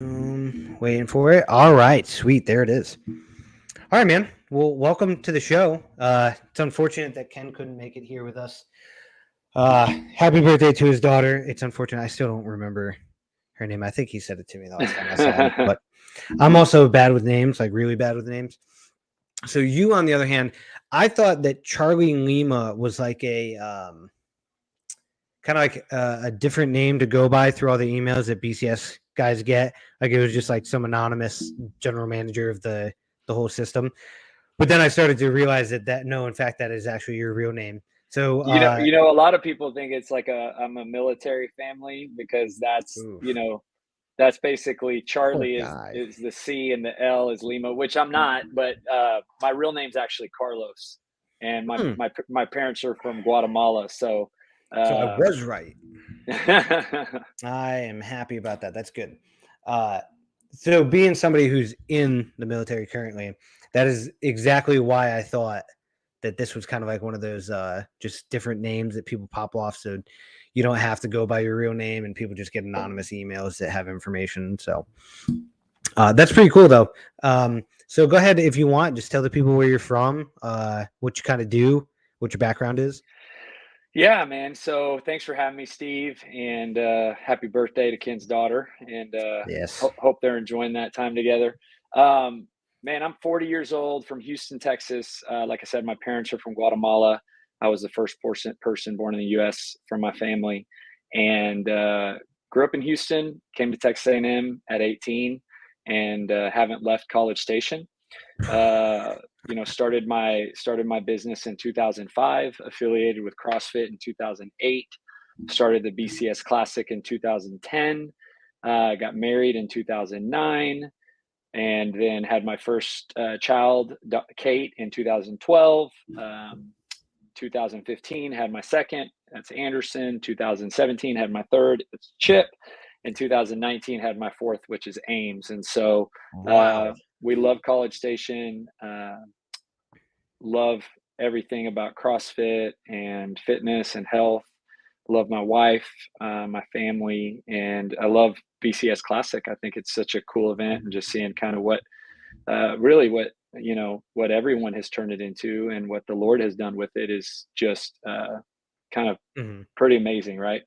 Waiting for it. All right, sweet. There it is. All right, man. Well, welcome to the show. It's unfortunate that Ken couldn't make it here with us. Happy birthday to his daughter. It's unfortunate. I still don't remember her name. I think he said it to me the last time I saw him, but I'm also bad with names, like really bad with names. So you, on the other hand, I thought that Charlie Lima was like a kind of like a different name to go by through all the emails that BCS guys get. Like it was just like some anonymous general manager of the whole system. But then I started to realize that no, in fact, that is actually your real name. So, A lot of people think it's like I'm a military family because oof, that's basically poor Charlie guy. is the C and the L is Lima, which I'm not, but my real name's actually Carlos, and Hmm. my parents are from Guatemala, so So I uh, was right. I am happy about that. That's good. Uh, so being somebody who's in the military currently, that is exactly why I thought that this was kind of like one of those just different names that people pop off, so you don't have to go by your real name, and people just get anonymous emails that have information. So that's pretty cool, though. So go ahead if you want, just tell the people where you're from, what you kind of do, what your background is. Yeah, man. So thanks for having me, Steve, and happy birthday to Ken's daughter, and Yes. hope they're enjoying that time together. Um, Man, I'm 40 years old from Houston, Texas. Like I said, my parents are from Guatemala. I was the first person born in the U.S. from my family, and grew up in Houston. Came to Texas A&M at 18, and haven't left College Station. Uh, started my business in 2005, affiliated with CrossFit in 2008, started the BCS Classic in 2010, got married in 2009, and then had my first child, Kate, in 2012. 2015 had my second, that's Anderson. 2017 had my third, it's Chip. In 2019 had my fourth, which is Ames. And so Wow. we love College Station, love everything about CrossFit and fitness and health. Love my wife, my family, and I love BCS Classic. I think it's such a cool event, and just seeing kind of really what everyone has turned it into, and what the Lord has done with it is just kind of Mhm. pretty amazing, right?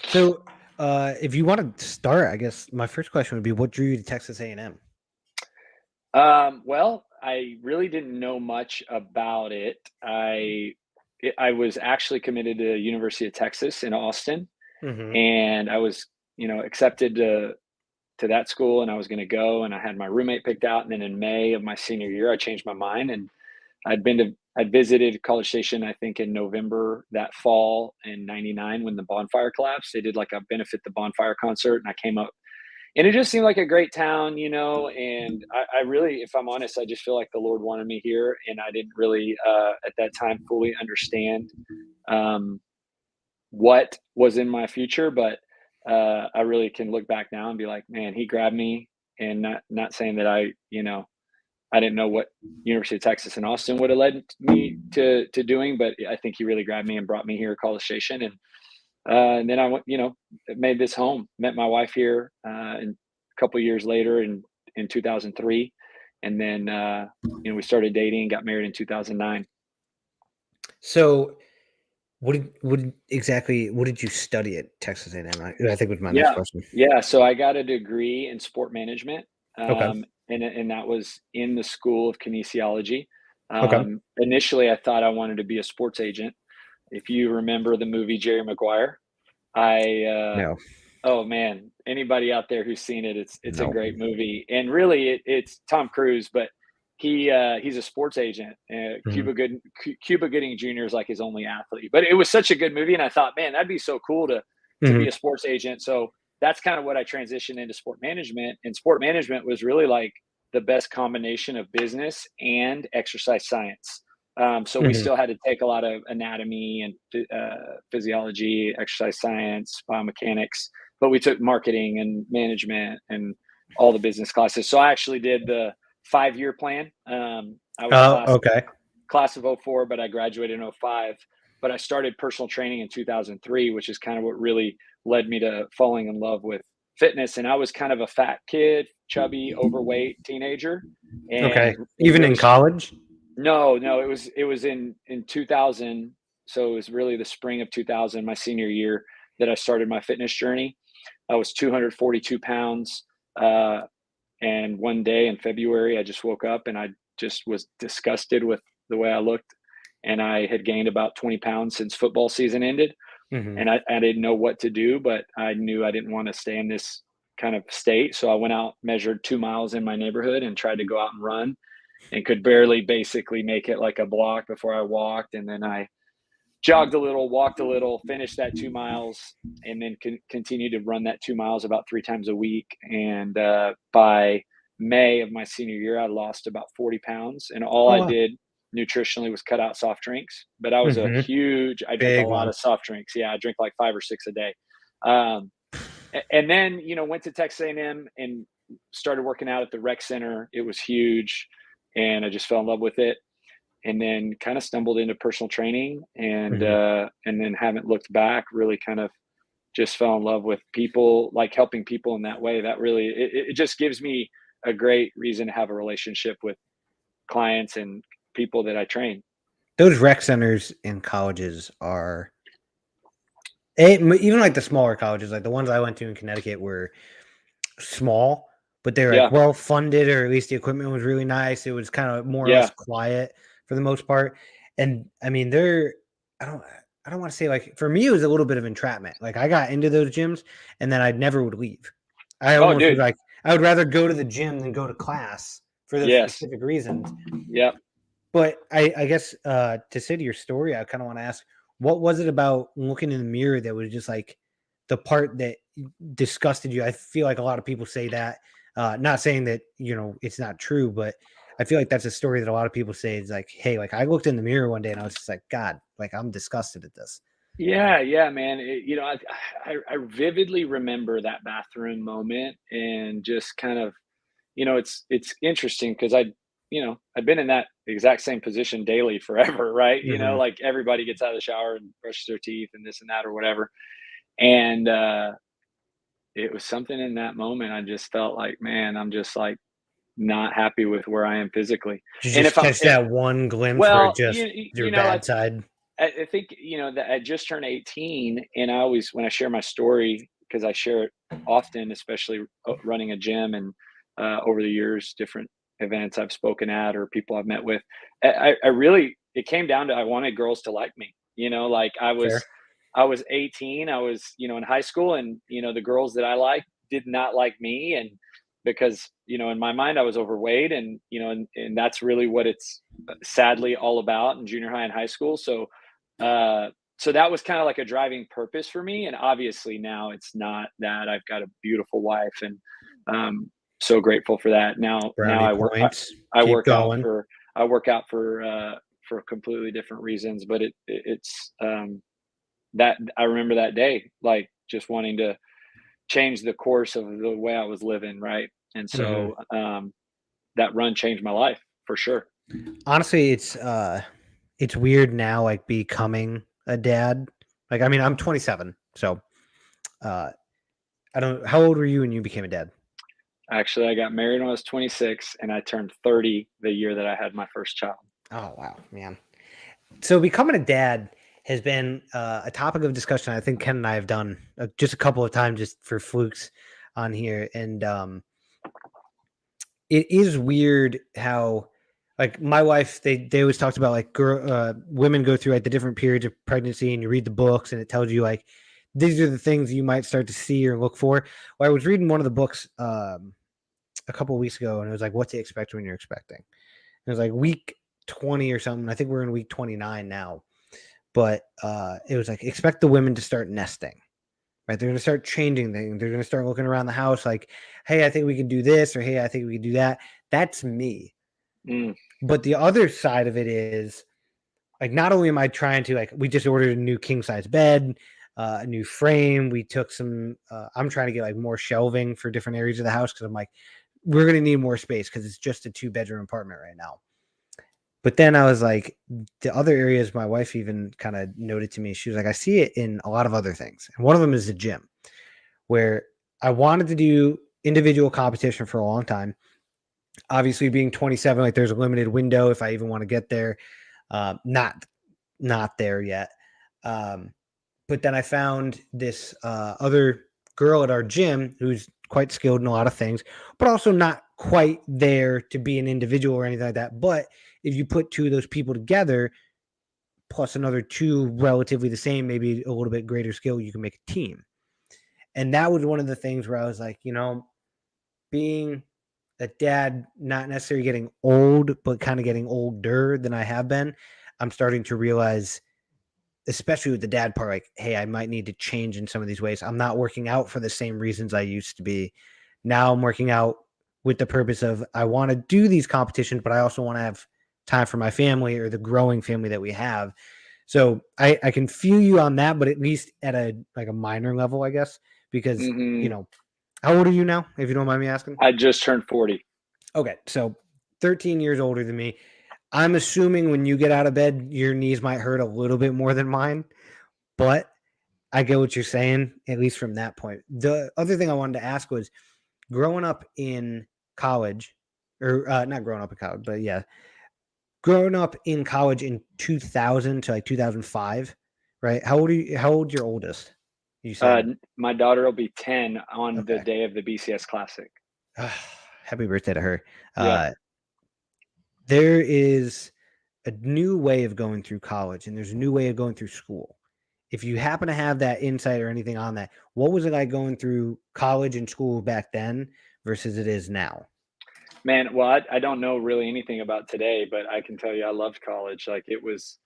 So, if you want to start, I guess my first question would be, what drew you to Texas A&M? Well, I really didn't know much about it. I was actually committed to University of Texas in Austin, Mm-hmm. and I was, accepted to that school, and I was going to go, and I had my roommate picked out, and then in May of my senior year, I changed my mind, and I'd visited College Station, I think in November that fall in '99 when the bonfire collapsed. They did like a benefit the bonfire concert, and I came up, and it just seemed like a great town, and I really, if I'm honest, I just feel like the Lord wanted me here, and I didn't really at that time fully understand um, what was in my future, but I really can look back now and be like, man, he grabbed me, and not saying that I didn't know what University of Texas in Austin would have led me to doing, but I think he really grabbed me and brought me here to College Station, and then I went, made this home, met my wife here, and a couple years later in 2003, and then we started dating, got married in 2009. So, what did you study at Texas A&M? I think was my next Yeah, question. yeah. So I got a degree in sport management, Okay. and that was in the School of Kinesiology. Okay. Initially, I thought I wanted to be a sports agent. If you remember the movie Jerry Maguire, I No. oh man, anybody out there who's seen it, it's a No. great movie, and really it's Tom Cruise, but he's a sports agent. Hmm. Cuba Gooding Jr. is like his only athlete, but it was such a good movie, and I thought, man, that'd be so cool to Hmm. be a sports agent. So that's kind of what I transitioned into sport management, and sport management was really like the best combination of business and exercise science. So we Hmm. still had to take a lot of anatomy and physiology, exercise science, biomechanics, but we took marketing and management and all the business classes. So I actually did the 5-year plan. I was Oh, okay. class of '04, but I graduated in '05. But I started personal training in 2003, which is kind of what really led me to falling in love with fitness, and I was kind of a fat kid, chubby, overweight teenager, and Okay. Even really in college? no, it was in 2000, so it was really the spring of 2000, my senior year, that I started my fitness journey. I was 242 pounds, uh, and one day in February, I just woke up and I just was disgusted with the way I looked, and I had gained about 20 pounds since football season ended, Hmm. and I didn't know what to do, but I knew I didn't want to stay in this kind of state, so I went out, measured 2 miles in my neighborhood, and tried to go out and run, and could barely basically make it like a block before I walked. And then I jogged a little, walked a little, finished that 2 miles, and then continued to run that 2 miles about 3 times a week. And by May of my senior year, I lost about 40 pounds. And all Oh, I wow. did nutritionally was cut out soft drinks. But I was Hmm. I drank a Big lot one. of soft drinks. Yeah, I drink like 5 or 6 a day. Um, and then, went to Texas A&M and started working out at the rec center. It was huge, and I just fell in love with it, and then kind of stumbled into personal training, Hmm. and then haven't looked back. Really kind of just fell in love with people, like helping people in that way. That really, it just gives me a great reason to have a relationship with clients and people that I train. Those rec centers in colleges are even like the smaller colleges, like the ones I went to in Connecticut were small, but they were like Yeah. well funded, or at least the equipment was really nice. It was kind of more or less Yeah. quiet for the most part. And I mean, I don't, I don't want to say, like, for me, it was a little bit of entrapment. Like, I got into those gyms and then I never would leave. I Oh, almost was dude. like, I would rather go to the gym than go to class for those Yes. specific reasons. Yep. But I guess to say to your story, I kind of want to ask, what was it about looking in the mirror that was just like the part that disgusted you? I feel like a lot of people say that. Not saying that it's not true, but I feel like that's a story that a lot of people say. It's like, hey, like I looked in the mirror one day and I was just like, God, like I'm disgusted at this. Yeah, yeah, man. I vividly remember that bathroom moment, and just kind of, it's interesting because I've been in that exact same position daily forever, right? Hmm. Like everybody gets out of the shower and brushes their teeth and this and that or whatever. And it was something in that moment. I just felt like, man, I'm just like not happy with where I am physically. Did you And just catch that one glimpse where it well, just your I bad side? I think, that I just turned 18, and I always, when I share my story, because I share it often, especially running a gym, and over the years, different events I've spoken at or people I've met with, I really, it came down to, I wanted girls to like me. Like Fair. I was 18, I was, in high school, and the girls that I liked did not like me, and because in my mind I was overweight, and and that's really what it's sadly all about in junior high and high school. Uh, so that was kind of like a driving purpose for me. And obviously now it's not that. I've got a beautiful wife, and so grateful for that. Now Brownie points. I Keep work out going. for completely different reasons, but it's that I remember that day, like just wanting to change the course of the way I was living. Right. And Hmm. so, that run changed my life for sure. Honestly, it's weird now, like becoming a dad. Like, I mean, I'm 27, so uh, I don't. How old were you when you became a dad? Actually, I got married when I was 26, and I turned 30 the year that I had my first child. Oh wow, man. So becoming a dad has been a topic of discussion. I think Ken and I have done just a couple of times, just for flukes on here, and it is weird how, like, my wife, they always talked about, like, women go through like the different periods of pregnancy, and you read the books and it tells you like these are the things you might start to see or look for. Well, I was reading one of the books a couple of weeks ago, and it was like what to expect when you're expecting. It was like week 20 or something. I think we're in week 29 now, but it was like expect the women to start nesting. Right, they're going to start changing things. They're going to start looking around the house like, hey, I think we can do this, or hey, I think we can do that. That's me. Mm, But the other side of it is, like, not only am I trying to, like, we just ordered a new king size bed, a new frame. We took some, I'm trying to get like more shelving for different areas of the house because I'm like, we're going to need more space because it's just a 2 bedroom apartment right now. But then I was like, the other areas my wife even kind of noted to me, she was like, I see it in a lot of other things. And one of them is the gym, where I wanted to do individual competition for a long time. Obviously, being 27, like there's a limited window if I even want to get there. Not there yet. But then I found this other girl at our gym who's quite skilled in a lot of things, but also not quite there to be an individual or anything like that. But if you put two of those people together, plus another two relatively the same, maybe a little bit greater skill, you can make a team. And that was one of the things where I was like, being a dad, not necessarily getting old, but kind of getting older than I have been, I'm starting to realize, especially with the dad part, like, hey, I might need to change in some of these ways. I'm not working out for the same reasons I used to be. Now I'm working out with the purpose of I want to do these competitions, but I also want to have time for my family or the growing family that we have. So I can feel you on that, but at least at a minor level, I guess, because how old are you now, if you don't mind me asking? I just turned 40. Okay, so 13 years older than me. I'm assuming when you get out of bed, your knees might hurt a little bit more than mine, but I get what you're saying, at least from that point. The other thing I wanted to ask was growing up in college, or not growing up in college, but yeah, growing up in college in 2000 to like 2005, right? How old's your oldest? You said, My daughter will be 10 on the okay. day of the BCS Classic. Happy birthday to her. Yeah. There is a new way of going through college and there's a new way of going through school. If you happen to have that insight or anything on that, what was it like going through college and school back then versus it is now? Man, well, I don't know really anything about today, but I can tell you I loved college. Like it was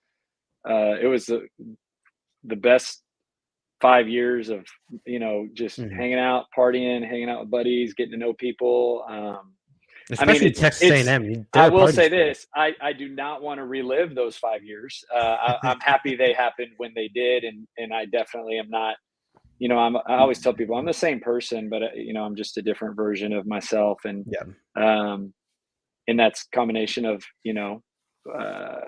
the best 5 years of, just Mhm. hanging out, partying, hanging out with buddies, getting to know people. I mean, Especially Texas A&M, I they're a will party say school. this, I do not want to relive those 5 years. I'm happy they happened when they did. And I definitely am not, I always tell people I'm the same person, but I'm just a different version of myself. Yeah. Um, and that's combination of, uh,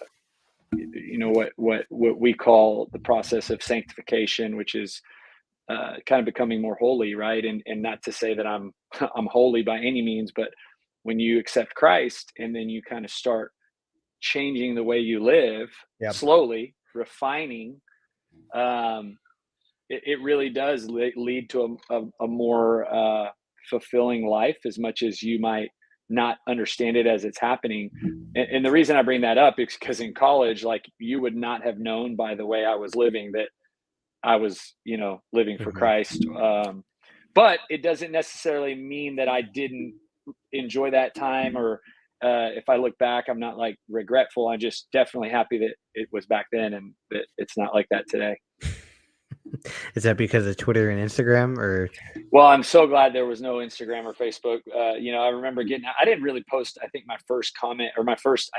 what we call the process of sanctification, which is kind of becoming more holy, right? And not to say that I'm I'm holy by any means, but when you accept Christ and then you kind of start changing the way you live, Yeah. slowly refining, um, it really does lead to a more fulfilling life, as much as you might not understand it as it's happening. And the reason I bring that up is because in college, like, you would not have known by the way I was living that I was, living for Mhm. Christ. But it doesn't necessarily mean that I didn't enjoy that time, or if I look back, I'm not like regretful. I'm just definitely happy that it was back then and that it's not like that today. Is that because of Twitter and Instagram or? Well, I'm so glad there was no Instagram or Facebook. I remember I didn't really post, I think my first comment or my first,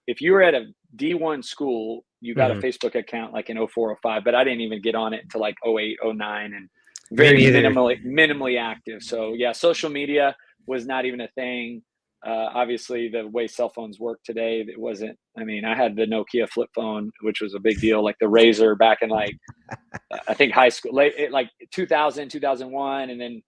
if you were at a D1 school, you got a Mhm. Facebook account like in 04, 05, but I didn't even get on it until like 08, 09, and Me very neither. minimally active. So yeah, social media was not even a thing. Obviously, the way cell phones work today, it wasn't. I mean, I had the Nokia flip phone, which was a big deal, like the Razor back in like I think high school, like 2000, 2001, and then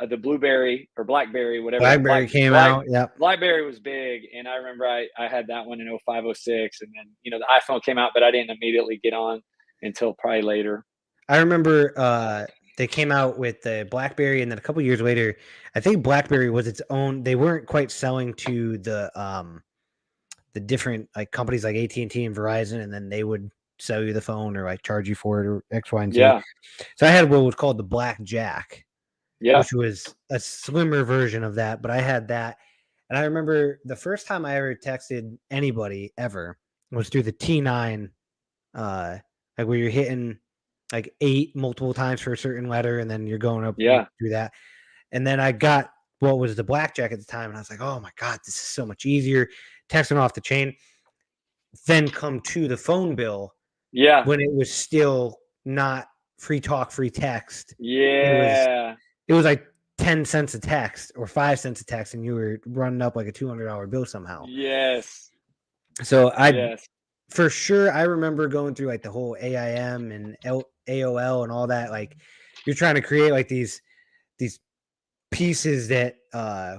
the Blueberry or Blackberry, whatever. BlackBerry came out. Yep. Blackberry was big, and I remember I had that one in 05, 06, and then the iPhone came out, but I didn't immediately get on until probably later. I remember they came out with the BlackBerry, and then a couple years later, I think BlackBerry was its own. They weren't quite selling to the different like companies like AT&T and Verizon, and then they would sell you the phone or like charge you for it or X, Y, and Z. Yeah, So I had what was called the Blackjack, yeah, which was a slimmer version of that, but I had that. And I remember the first time I ever texted anybody ever was through the T9, like where you're hitting like 8 multiple times for a certain letter, and then you're going up yeah, through that. And then I got what was the Blackjack at the time, and I was like, oh my God, this is so much easier. Texting off the chain. Then come to the phone bill yeah, when it was still not free talk, free text. It was yeah. it was like 10 cents a text or 5 cents a text, and you were running up like a $200 bill somehow. Yes, So yes, for sure, I remember going through like the whole AIM and AOL and all that. Like you're trying to create like these pieces that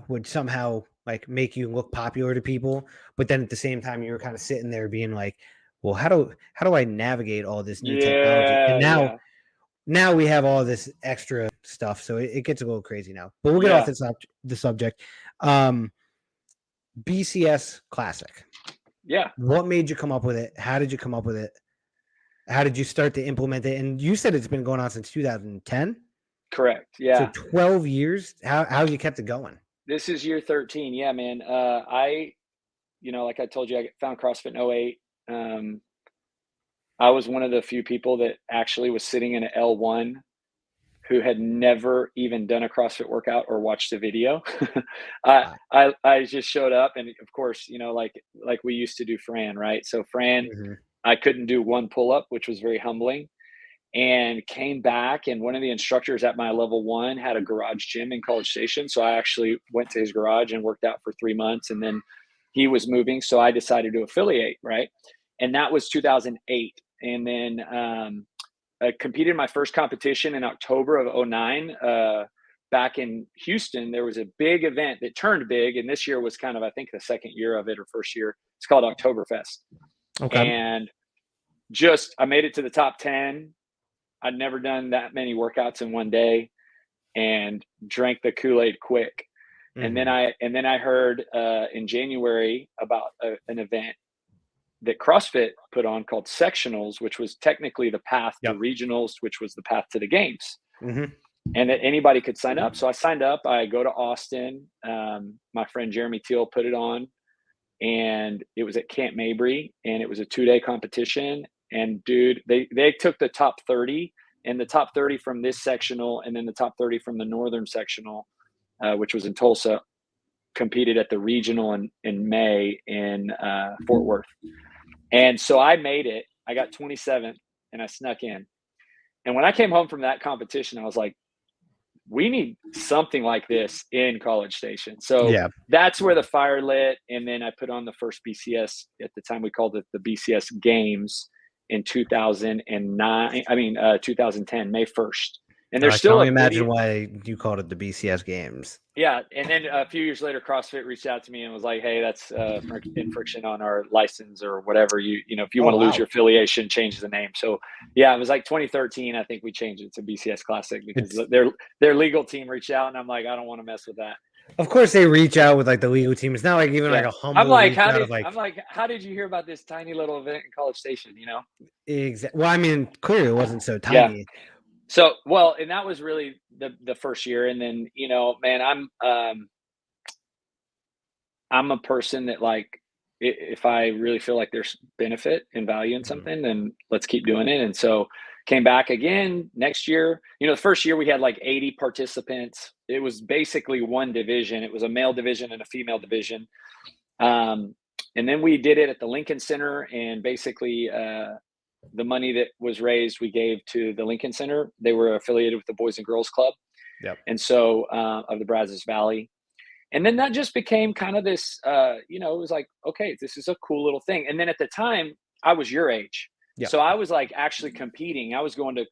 would somehow like make you look popular to people, but then at the same time you're kind of sitting there being like, well, how do I navigate all this new technology? And Yeah. now we have all this extra stuff, so it gets a little crazy now. But we'll get off Yeah. the subject. BCS Classic. Yeah. What made you come up with it? How did you come up with it? How did you start to implement it? And you said it's been going on since 2010. Correct. So Yeah. 12 years. How have you kept it going? This is year 13. Yeah, man. Like I told you, I found CrossFit in '08. I was one of the few people that actually was sitting in an L1 who had never even done a CrossFit workout or watched a video. I, Wow. I just showed up, and of course, like we used to do Fran, right? So Fran, Mhm. I couldn't do one pull up, which was very humbling, and came back. And one of the instructors at my level one had a garage gym in College Station. So I actually went to his garage and worked out for 3 months. And then he was moving. So I decided to affiliate, right? And that was 2008. And then I competed in my first competition in October of '09. Back in Houston, there was a big event that turned big. And this year was kind of, I think, the second year of it or first year. It's called Oktoberfest. Okay. And I made it to the top 10. I'd never done that many workouts in one day and drank the Kool-Aid quick. And then Mhm. I heard in January about an event that CrossFit put on called sectionals, which was technically the path to Yep. regionals, which was the path to the games, Mhm. and that anybody could sign up. So I signed up. I go to Austin. My friend Jeremy Teal put it on, and it was at Camp Mabry, and it was a 2-day competition. And dude, they took the top 30, and the top 30 from this sectional, and then the top 30 from the northern sectional, which was in Tulsa, competed at the regional in May in Fort Worth. And so I made it. I got 27th, and I snuck in. And when I came home from that competition, I was like, we need something like this in College Station. So Yeah. that's where the fire lit. And then I put on the first BCS. At the time, we called it the BCS Games in 2010, May 1st. And there's I can still only a video. imagine why you called it the BCS Games. Yeah. And then a few years later, CrossFit reached out to me and was like, hey, that's infringement on our license or whatever. If you Oh want to lose wow. your affiliation, change the name. So yeah, it was like 2013. I think we changed it to BCS Classic because It's their legal team reached out, and I'm like, I don't want to mess with that. of course they reach out with like the legal team. It's not like even like Yeah. a humble reach out of like How did you hear about this tiny little event in College Station, Well, I mean, clearly it wasn't so Yeah. tiny. So, well, and that was really the first year. And then, man, I'm a person that like, if I really feel like there's benefit and value in Mhm. something, then let's keep doing it. And so came back again next year. The first year we had like 80 participants. It was basically one division. It was a male division and a female division. And then we did it at the Lincoln Center, and basically the money that was raised, we gave to the Lincoln Center. They were affiliated with the Boys and Girls Club. Yep. And so of the Brazos Valley. And then that just became kind of this, it was like, okay, this is a cool little thing. And then at the time, I was your age. Yep. So I was like actually competing. I was going to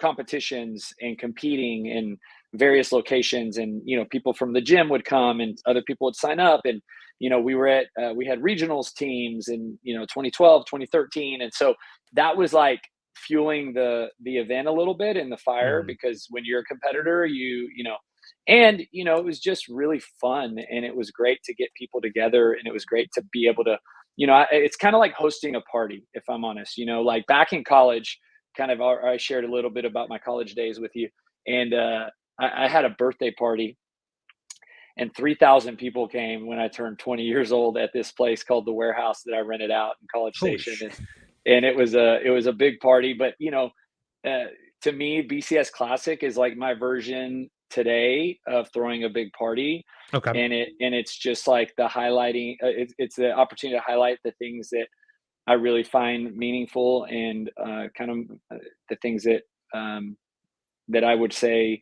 competitions and competing in various locations. And, people from the gym would come and other people would sign up. And, we had regionals teams in, 2012, 2013. And so that was like fueling the event a little bit in the fire, Mhm. because when you're a competitor, it was just really fun, and it was great to get people together, and it was great to be able to, it's kind of like hosting a party, if I'm honest. Like back in college, kind of, I shared a little bit about my college days with you, and I had a birthday party, and 3,000 people came when I turned 20 years old at this place called the Warehouse that I rented out in College Holy Station, shit. and it was a big party, but uh, to me, BCS Classic is like my version today of throwing a big party. Okay. And it's just like the highlighting. It's the opportunity to highlight the things that I really find meaningful, and kind of the things that I would say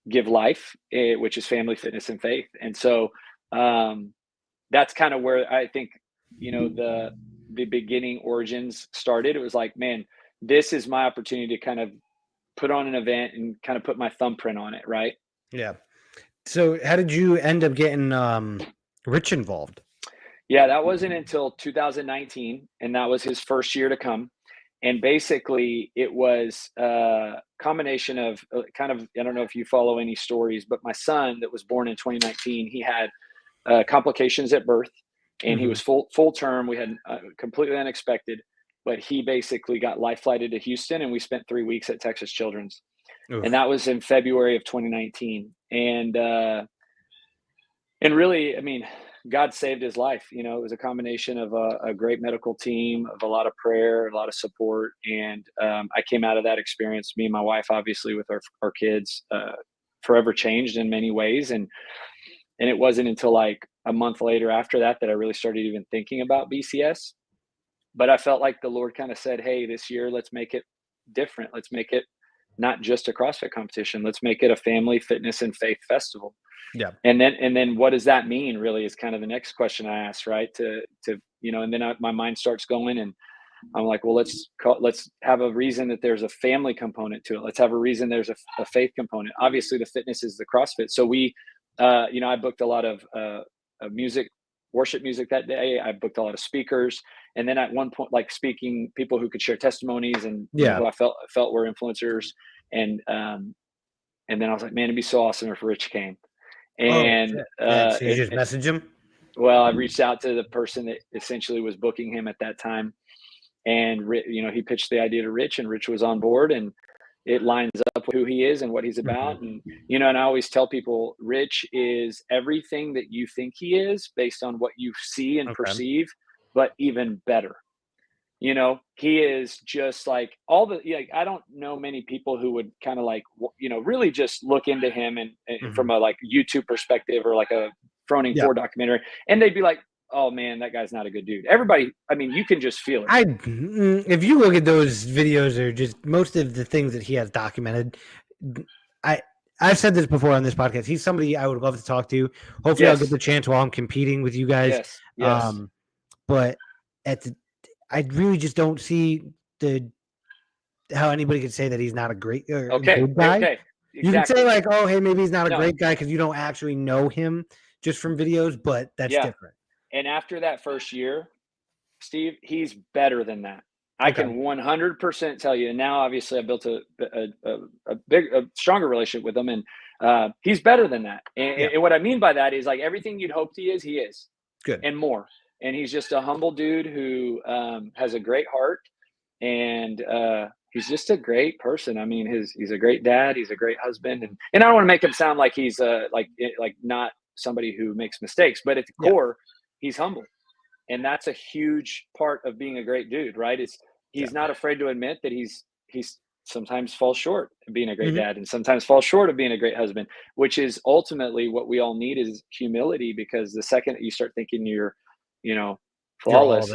give life, which is family, fitness, and faith. And so um, that's kind of where I think the beginning origins started. It was like, man, this is my opportunity to kind of put on an event and kind of put my thumbprint on it. Right. Yeah. So how did you end up getting Rich involved? Yeah, that wasn't until 2019, and that was his first year to come. And basically, it was a combination of kind of, I don't know if you follow any stories, but my son that was born in 2019, he had complications at birth, and he was full term. We had completely unexpected, but he basically got life flighted to Houston, and we spent 3 weeks at Texas Children's, and Oof. that was in February of 2019. And really, I mean, God saved his life. You know, it was a combination of a great medical team, of a lot of prayer, a lot of support. And I came out of that experience, me and my wife, obviously, with our kids, forever changed in many ways. And it wasn't until like a month later after that that I really started even thinking about BCS. But I felt like the Lord kind of said, hey, this year, let's make it different. Let's make it not just a CrossFit competition. Let's make it a family fitness and faith festival. Yeah. And then what does that mean really is kind of the next question I asked, right? And then my mind starts going, and I'm like, well, let's have a reason that there's a family component to it. Let's have a reason there's a faith component. Obviously the fitness is the CrossFit. So I booked a lot of worship music that day. I booked a lot of speakers. And then at one point, like speaking people who could share testimonies and who I felt were influencers. And then I was like, man, it'd be so awesome if Rich came. And so you just message him? Well, I reached out to the person that essentially was booking him at that time, and he pitched the idea to Rich, and Rich was on board, and it lines up with who he is and what he's about. And and I always tell people, Rich is everything that you think he is based on what you see and perceive, but even better. He is just like I don't know many people who would kind of like, really just look into him and from a like YouTube perspective or like a Froning 4 documentary. And they'd be like, oh man, that guy's not a good dude. Everybody, I mean, you can just feel it. If you look at those videos or just most of the things that he has documented, I've said this before on this podcast. He's somebody I would love to talk to. Hopefully I'll get the chance while I'm competing with you guys. Yes. But I really just don't see how anybody could say that he's not a great good guy. Okay. Exactly. You can say like, oh, hey, maybe he's not a great guy because you don't actually know him just from videos, but that's different. And after that first year, Steve, he's better than that. I can 100% tell you. And now, obviously, I built a stronger relationship with him, and he's better than that. And what I mean by that is like everything you'd hoped he is good and more. And he's just a humble dude who has a great heart, and he's just a great person. I mean, he's a great dad. He's a great husband, and I don't want to make him sound like he's like not somebody who makes mistakes, but at the core, he's humble, and that's a huge part of being a great dude, right? He's not afraid to admit that he's sometimes falls short of being a great dad, and sometimes falls short of being a great husband, which is ultimately what we all need is humility. Because the second that you start thinking you're flawless,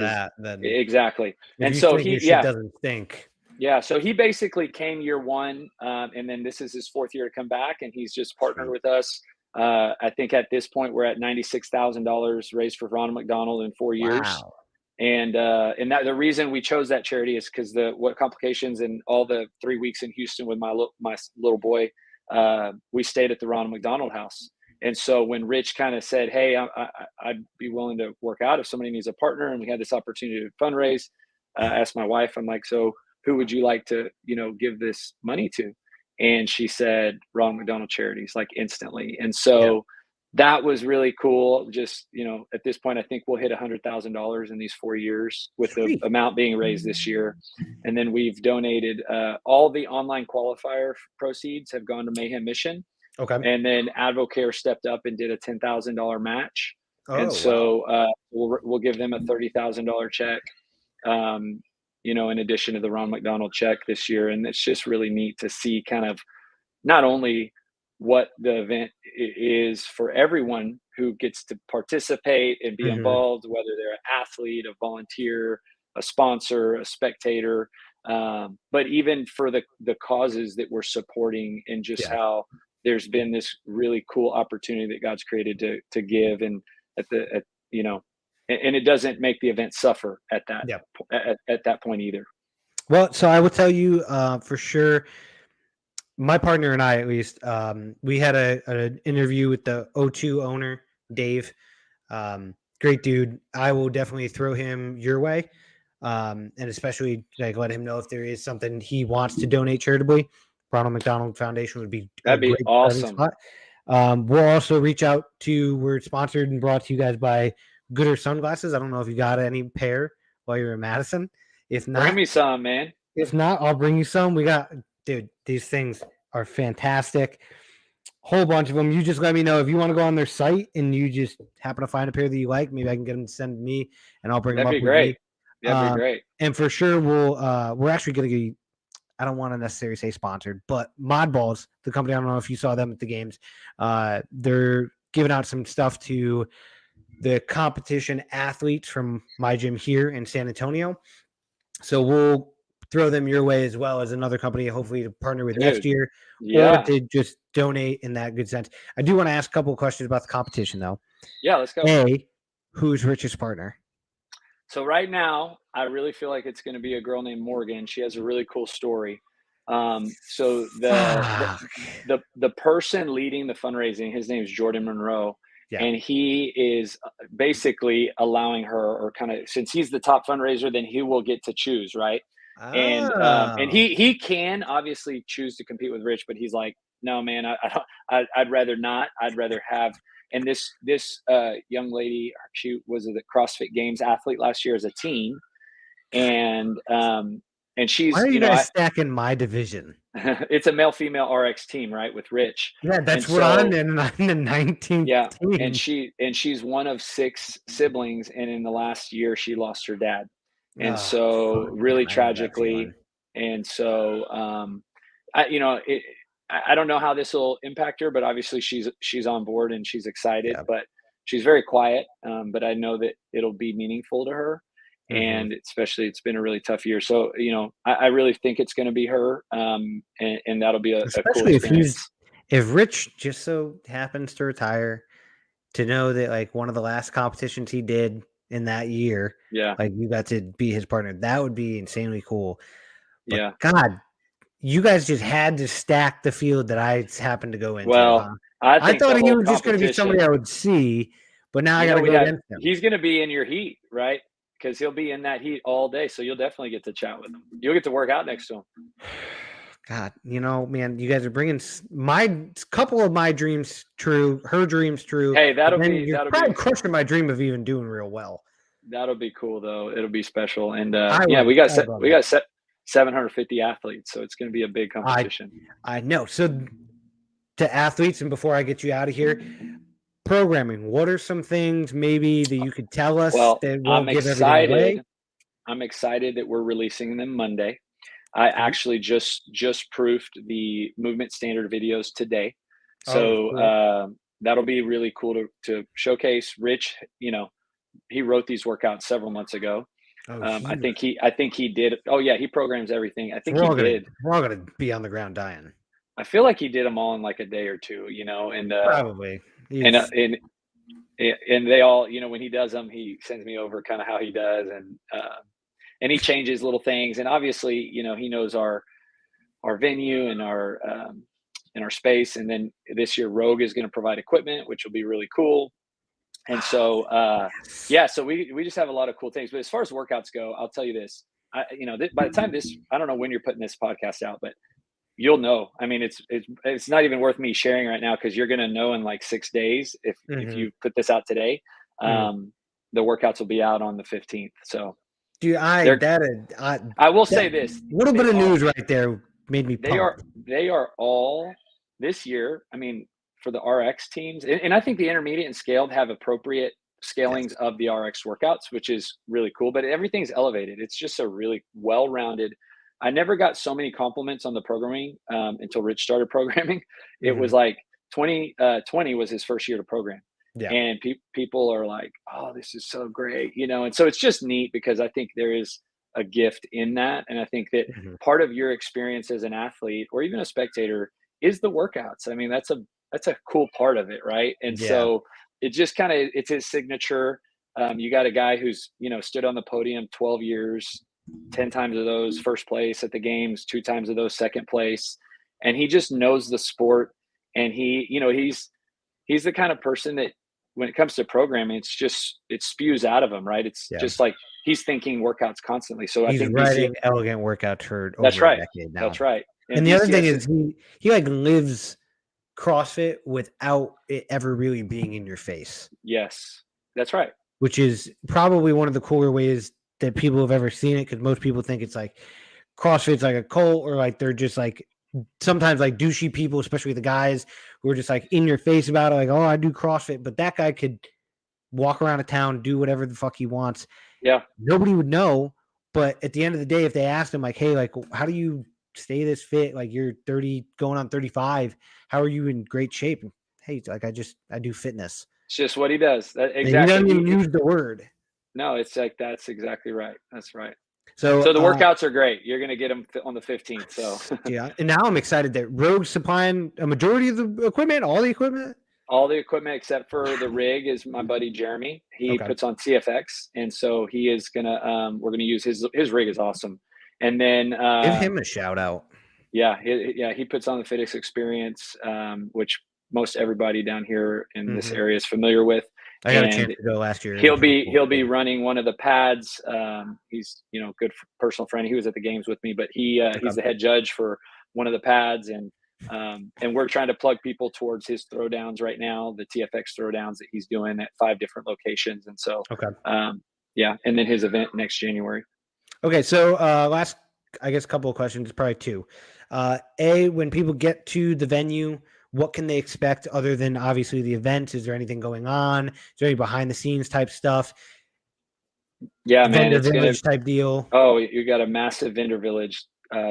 exactly. And so he doesn't think. Yeah, so he basically came year one, and then this is his fourth year to come back, and he's just partnered with us. I think at this point we're at $96,000 raised for Ronald McDonald in 4 years. Wow. And that the reason we chose that charity is because what complications and all the 3 weeks in Houston with my little boy, we stayed at the Ronald McDonald House. And so when Rich kind of said, hey, I'd be willing to work out if somebody needs a partner, and we had this opportunity to fundraise, I asked my wife, I'm like, so who would you like to, give this money to? And she said, Ronald McDonald Charities, like instantly. And so that was really cool. Just, at this point, I think we'll hit $100,000 in these 4 years with the amount being raised this year. And then we've donated all the online qualifier proceeds have gone to Mayhem Mission. Okay. And then Advocare stepped up and did a $10,000 match. And so we'll give them a $30,000 check, in addition to the Ron McDonald check this year. And it's just really neat to see kind of not only what the event is for everyone who gets to participate and be involved, whether they're an athlete, a volunteer, a sponsor, a spectator, but even for the causes that we're supporting, and just how there's been this really cool opportunity that God's created to give, and and it doesn't make the event suffer at that at that point either. Well, so I will tell you for sure, my partner and I, at least, we had an interview with the O2 owner, Dave. Great dude. I will definitely throw him your way, and especially like let him know if there is something he wants to donate charitably. Ronald McDonald Foundation would be a That'd be great starting awesome. spot. We'll also reach out to. We're sponsored and brought to you guys by Gooder Sunglasses. I don't know if you got any pair while you're in Madison. If Bring not, me some, man. I'll bring you some. We got, dude, these things are fantastic. Whole bunch of them. You just let me know if you want to go on their site and you just happen to find a pair that you like. Maybe I can get them to send me and I'll bring them That'd up be with me. great. That'd be great. And for sure, we're actually going to be, I don't want to necessarily say sponsored, but Modballs, the company, I don't know if you saw them at the games. They're giving out some stuff to the competition athletes from my gym here in San Antonio. So we'll throw them your way as well as another company, hopefully to partner with next Dude. year or Yeah. to just donate in that good sense. I do want to ask a couple of questions about the competition, though. Yeah, let's go. A, who's Rich's partner? So right now, I really feel like it's going to be a girl named Morgan. She has a really cool story. So Fuck. the person leading the fundraising, his name is Jordan Monroe, Yeah. and he is basically allowing her, or kind of, since he's the top fundraiser, then he will get to choose, right? And Oh. he can obviously choose to compete with Rich, but he's like, no, man, I don't. I'd rather not. I'd rather have. And this young lady, she was a CrossFit Games athlete last year as a teen, and and Why she's, are you guys stacking my division? it's a male female RX team, right, with Rich. Yeah, And that's what I'm so in. I'm the 19th yeah, and team. she's one of 6 siblings, and in the last year she lost her dad. And Oh, so fuck, man. really I know that tragically. feeling. And so I don't know how this will impact her, but obviously she's on board and she's excited, Yeah. but she's very quiet. But I know that it'll be meaningful to her. Mm-hmm. And especially, it's been a really tough year. So, I really think it's going to be her. And that'll be a cool Especially experience. if Rich just so happens to retire, to know that like one of the last competitions he did in that year, Yeah. like you got to be his partner, that would be insanely cool. But Yeah. God, you guys just had to stack the field that I happened to go into, huh? Well, I I think thought the he whole was just going to be somebody competition, I would see, but now I got to go against him. he's going to be in your heat, right? Because he'll be in that heat all day. So you'll definitely get to chat with him. You'll get to work out next to him. God, man, you guys are bringing my couple of my dreams true, her dreams true. Hey, But then you're probably crushing my dream of even doing real well. that'll be cool though. It'll be special. And I yeah, would. we got I would love we that. got set 750 athletes, so it's going to be a big competition. I know. So to athletes, and before I get you out of here, programming. What are some things maybe that you could tell us Well, that I'm won't give everything excited. away? I'm excited that we're releasing them Monday. I actually just proofed the movement standard videos today. Oh, So cool. that'll be really cool to showcase. Rich, he wrote these workouts several months ago. Oh, I think he did. Oh yeah, he programs everything. I so think he did. we're all gonna be on the ground dying. I feel like he did them all in like a day or two, and Probably. and uh, He's and and they all, when he does them, he sends me over kind of how he does, and he changes little things. And obviously, he knows our venue and our space. And then this year, Rogue is going to provide equipment, which will be really cool. And so, yes. yeah, so we just have a lot of cool things. But as far as workouts go, I'll tell you this. By the time I don't know when you're putting this podcast out, but you'll know. I mean, it's not even worth me sharing right now, because you're going to know in like 6 days if Mm-hmm. you put this out today. Mm-hmm. The workouts will be out on the 15th. So Dude, they're. I will say this: little bit of news right there made me they pump. are all this year. I mean, for the RX teams, and I think the intermediate and scaled have appropriate Yes. scalings of the RX workouts, which is really cool. But everything's elevated. It's just a really well-rounded. I never got so many compliments on the programming until Rich started programming. It Mm-hmm. was like 2020 was his first year to program, Yeah. and people are like, "Oh, this is so great," And so it's just neat, because I think there is a gift in that, and I think that Mm-hmm. part of your experience as an athlete or even a spectator is the workouts. I mean, that's a cool part of it, right? And Yeah. so it just kind of, it's his signature. You got a guy who's stood on the podium 12 years, 10 times of those first place at the games, 2 times of those second place. and he just knows the sport. And he's the kind of person that when it comes to programming, it spews out of him, right? It's Yeah. just like he's thinking workouts constantly. So I He's think BC, writing elegant workouts for that's over a right. decade now. That's right. And And the other thing BCS is he like lives CrossFit without it ever really being in your face, yes, that's right. which is probably one of the cooler ways that people have ever seen it, because most people think it's like CrossFit's like a cult, or like they're just like sometimes like douchey people, especially the guys who are just like in your face about it, like, oh, I do CrossFit. But that guy could walk around a town, do whatever the fuck he wants. Yeah. Nobody would know. But at the end of the day, if they asked him, like, hey, like, how do you stay this fit? Like, you're 30, going on 35. How are you in great shape? And, hey, like, I do fitness. It's just what he does. And he Exactly. doesn't even use the word. No, it's like, that's exactly right. That's right. So, So the workouts are great. You're going to get them on the 15th. So yeah. And now I'm excited that Rogue's supplying a majority of the equipment, all the equipment. all the equipment except for the rig is my buddy Jeremy. He Okay. puts on CFX, and so he is gonna. We're gonna use his rig is awesome, and then Give him a shout out. yeah, he puts on the FitX Experience, which most everybody down here in this area is familiar with. I got a And chance to go last year. he'll be running one of the pads. He's good personal friend. He was at the games with me, but he's the head judge for one of the pads, and we're trying to plug people towards his throwdowns right now, the TFX throwdowns that he's doing at 5 different locations. And so yeah, and then his event next January. Okay, so last, I guess, couple of questions, probably two. When people get to the venue, what can they expect other than obviously the event? Is there anything going on? Is there any behind the scenes type stuff? Yeah, man, Vendor it's village type deal. Oh, you got a massive vendor village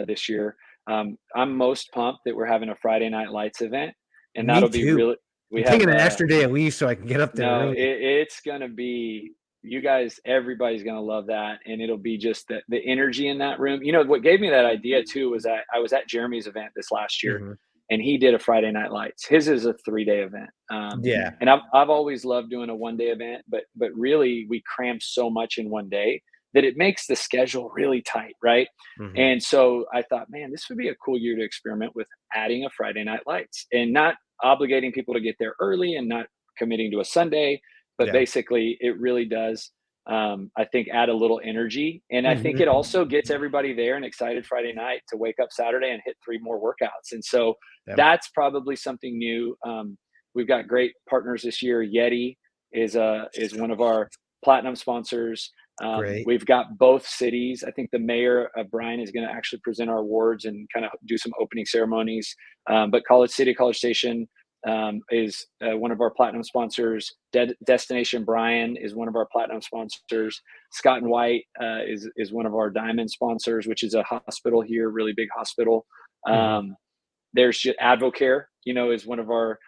this year. I'm most pumped that we're having a Friday Night Lights event, and Me that'll be too. really. I'm taking an extra day at least so I can get up there No, early. it's gonna be, you guys. Everybody's gonna love that, and it'll be just the energy in that room. You know what gave me that idea too was that I was at Jeremy's event this last year, and he did a Friday Night Lights. His is a 3-day event. Yeah. And I've always loved doing a 1-day event, but really we cram so much in 1 day that it makes the schedule really tight, right? And so I thought, man, this would be a cool year to experiment with adding a Friday Night Lights and not obligating people to get there early and not committing to a Sunday, but basically it really does, I think, add a little energy. And I think it also gets everybody there and excited Friday night to wake up Saturday and hit 3 more workouts. And so that's probably something new. We've got great partners this year. Yeti is one of our platinum sponsors. We've got both cities. I think the mayor of Bryan is going to actually present our awards and kind of do some opening ceremonies. But College City, College Station is one of our platinum sponsors. Destination Bryan is one of our platinum sponsors. Scott and White is one of our diamond sponsors, which is a hospital here, really big hospital. There's Advocare, is one of our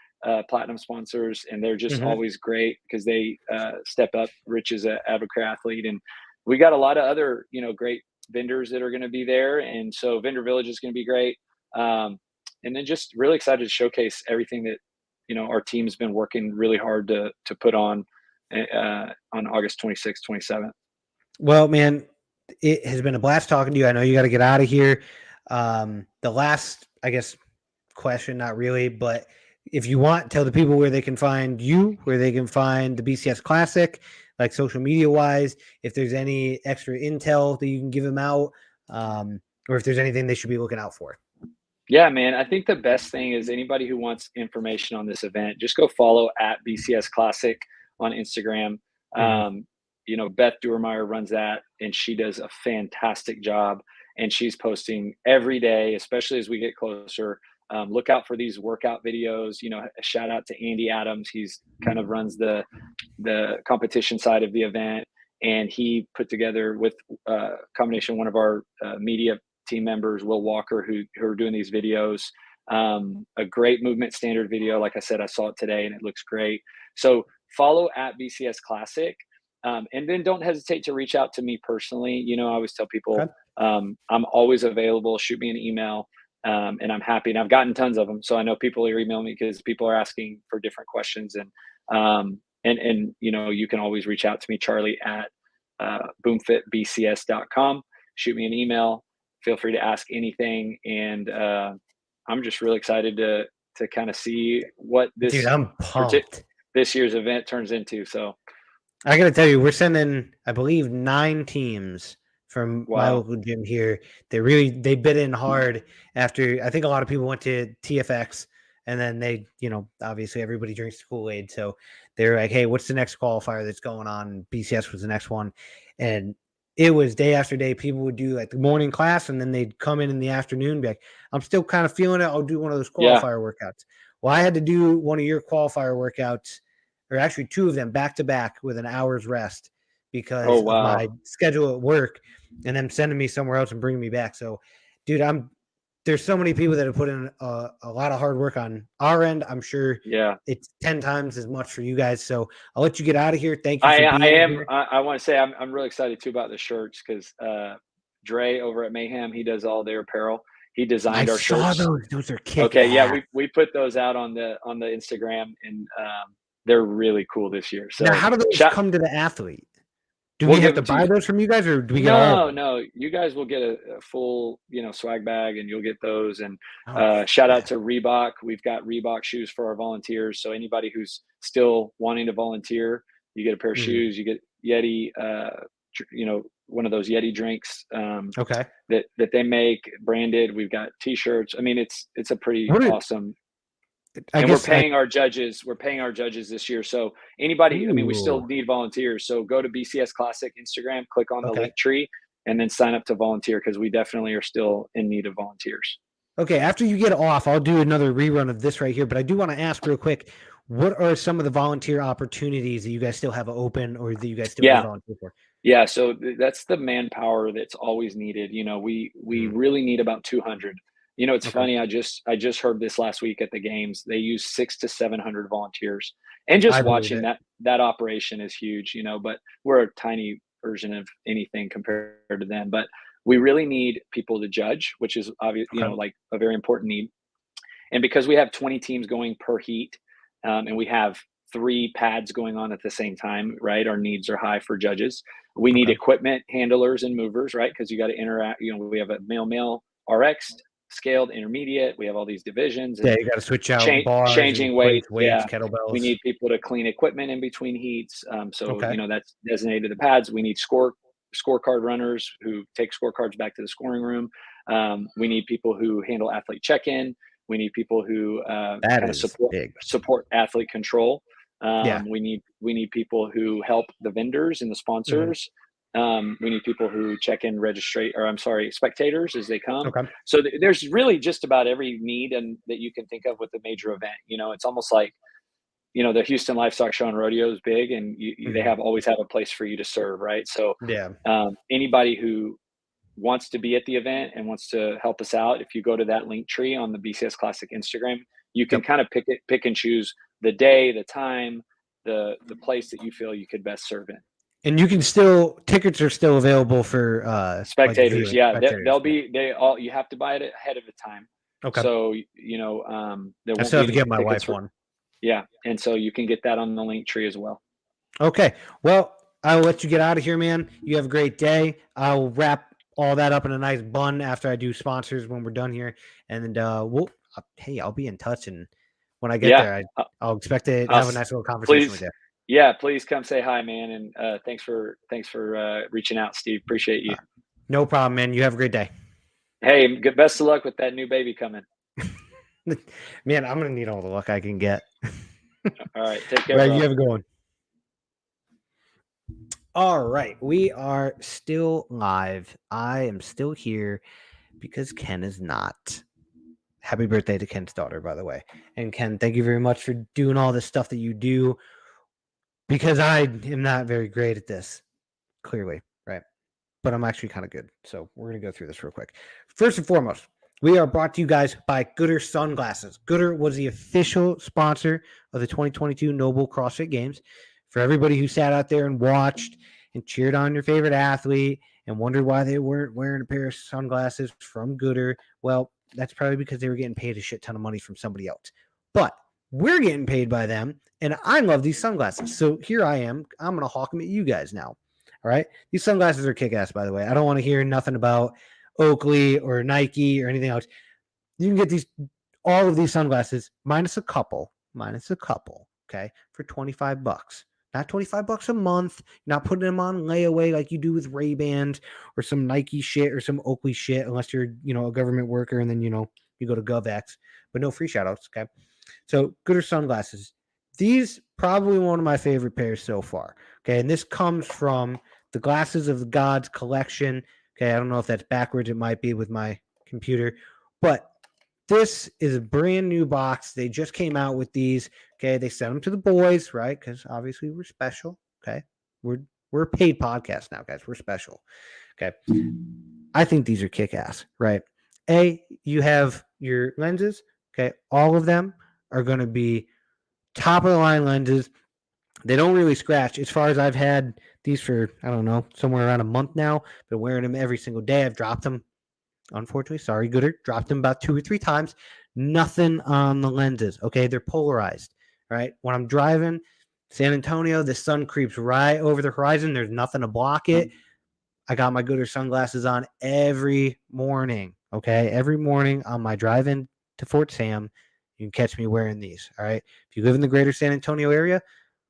platinum sponsors, and they're just always great because they step up. Rich is an Advocare athlete, and we got a lot of other great vendors that are going to be there, and so Vendor Village is going to be great. And then just really excited to showcase everything that our team's been working really hard to put on August 26th, 27th. Well, man, it has been a blast talking to you. I know you got to get out of here. The last, I guess, question, not really, but if you want, tell the people where they can find you, where they can find the BCS Classic, like social media wise, if there's any extra intel that you can give them out, or if there's anything they should be looking out for. Yeah, man. I think the best thing is anybody who wants information on this event, just go follow at BCS Classic on Instagram. Beth Duermeyer runs that, and she does a fantastic job. And she's posting every day, especially as we get closer. Look out for these workout videos. A shout out to Andy Adams. He's kind of runs the competition side of the event, and he put together with combination one of our media team members, Will Walker, who are doing these videos. A great movement standard video. Like I said, I saw it today and it looks great. So follow at BCS Classic. And then don't hesitate to reach out to me personally. I always tell people I'm always available. Shoot me an email. And I'm happy. And I've gotten tons of them. So I know people are emailing me because people are asking for different questions. And you can always reach out to me, Charlie at boomfitbcs.com. Shoot me an email. Feel free to ask anything. And I'm just really excited to kind of see what Dude, I'm pumped. this year's event turns into. So I got to tell you, we're sending, I believe, 9 teams from my wow. local gym here. They bid in hard after, I think a lot of people went to TFX, and then they, obviously everybody drinks the Kool-Aid. So they're like, hey, what's the next qualifier that's going on? BCS was the next one. And it was day after day. People would do like the morning class, and then they'd come in the afternoon and be like, I'm still kind of feeling it. I'll do one of those Yeah. qualifier workouts. Well, I had to do one of your qualifier workouts, or actually 2 of them back to back with an hour's rest because of my schedule at work, and them sending me somewhere else and bringing me back. So, dude, there's so many people that have put in a lot of hard work on our end. I'm sure it's 10 times as much for you guys. So I'll let you get out of here. Thank you for being here. I want to say I'm really excited too about the shirts because Dre over at Mayhem, he does all their apparel. He designed our shirts. Those are kick-ass. Okay, yeah, we put those out on the Instagram, and they're really cool this year. So now, how do those come to the athlete? Do we have to buy those from you guys, or do we get all? No, you guys will get a full, swag bag, and you'll get those. And shout out to Reebok. We've got Reebok shoes for our volunteers. So anybody who's still wanting to volunteer, you get a pair of shoes. You get Yeti, one of those Yeti drinks. That they make branded. We've got T-shirts. I mean, it's a pretty awesome. And we're paying our judges. We're paying our judges this year. So anybody, we still need volunteers. So go to BCS Classic Instagram, click on the link tree, and then sign up to volunteer, because we definitely are still in need of volunteers. Okay. After you get off, I'll do another rerun of this right here. But I do want to ask real quick, what are some of the volunteer opportunities that you guys still have open, or that you guys still volunteer for? Yeah. So that's the manpower that's always needed. We really need about 200. It's funny. I just heard this last week at the games. They use 600 to 700 volunteers, and just watching that operation is huge. But we're a tiny version of anything compared to them. But we really need people to judge, which is obvious. Like a very important need. And because we have 20 teams going per heat, and we have 3 pads going on at the same time, right? Our needs are high for judges. We need equipment handlers and movers, right? Because you got to interact. We have a male RX. Scaled, intermediate. We have all these divisions. Yeah, you got to switch out bars, changing weights, kettlebells. We need people to clean equipment in between heats. That's designated the pads. We need scorecard runners who take scorecards back to the scoring room. We need people who handle athlete check-in. We need people who kind of support athlete control. We need people who help the vendors and the sponsors. We need people who check in spectators as they come. So there's really just about every need that you can think of with a major event. It's almost like, the Houston Livestock Show and Rodeo is big, and they always have a place for you to serve, right? So anybody who wants to be at the event and wants to help us out, if you go to that link tree on the BCS Classic Instagram, you can kind of pick and choose the day, the time, the place that you feel you could best serve in. And you can tickets are still available for spectators. You have to buy it ahead of the time. Okay. So, I still have to get my wife one. Yeah. And so you can get that on the link tree as well. Okay. Well, I'll let you get out of here, man. You have a great day. I'll wrap all that up in a nice bun after I do sponsors when we're done here. And then I'll be in touch. And when I get there, I'll expect to have a nice little conversation with you. Yeah, please come say hi, man. And thanks for reaching out, Steve. Appreciate you. No problem, man. You have a great day. Hey, best of luck with that new baby coming. Man, I'm going to need all the luck I can get. All right. Take care. Right, you have a good one. All right. We are still live. I am still here because Ken is not. Happy birthday to Ken's daughter, by the way. And Ken, thank you very much for doing all this stuff that you do. Because I am not very great at this, clearly, right? But I'm actually kind of good. So we're going to go through this real quick. First and foremost, we are brought to you guys by Gooder Sunglasses. Gooder was the official sponsor of the 2022 Noble CrossFit Games. For everybody who sat out there and watched and cheered on your favorite athlete and wondered why they weren't wearing a pair of sunglasses from Gooder, well, that's probably because they were getting paid a shit ton of money from somebody else. But we're getting paid by them, and I love these sunglasses. So here I am. I'm going to hawk them at you guys now. All right? These sunglasses are kick-ass, by the way. I don't want to hear nothing about Oakley or Nike or anything else. You can get these all of these sunglasses, minus a couple, okay, for $25. Not $25 a month. You're not putting them on layaway like you do with Ray-Bans or some Nike shit or some Oakley shit, unless you're, a government worker and then, you go to GovX. But no free shoutouts, okay? So Gooder sunglasses. These probably one of my favorite pairs so far. Okay, and this comes from the Glasses of the Gods collection. Okay, I don't know if that's backwards. It might be with my computer, but this is a brand new box. They just came out with these. Okay, they sent them to the boys, right? Because obviously we're special. Okay, we're a paid podcast now, guys. We're special. Okay, I think these are kick ass, right? You have your lenses. Okay, all of them are going to be top of the line lenses. They don't really scratch. As far as I've had these for, I don't know, somewhere around a month now. Been wearing them every single day. I've dropped them. Unfortunately, sorry, Gooder. Dropped them about 2 or 3 times. Nothing on the lenses. Okay, they're polarized. All right. When I'm driving San Antonio, the sun creeps right over the horizon. There's nothing to block it. I got my Gooder sunglasses on every morning. Okay, every morning on my drive in to Fort Sam, you can catch me wearing these. All right. If you live in the greater San Antonio area,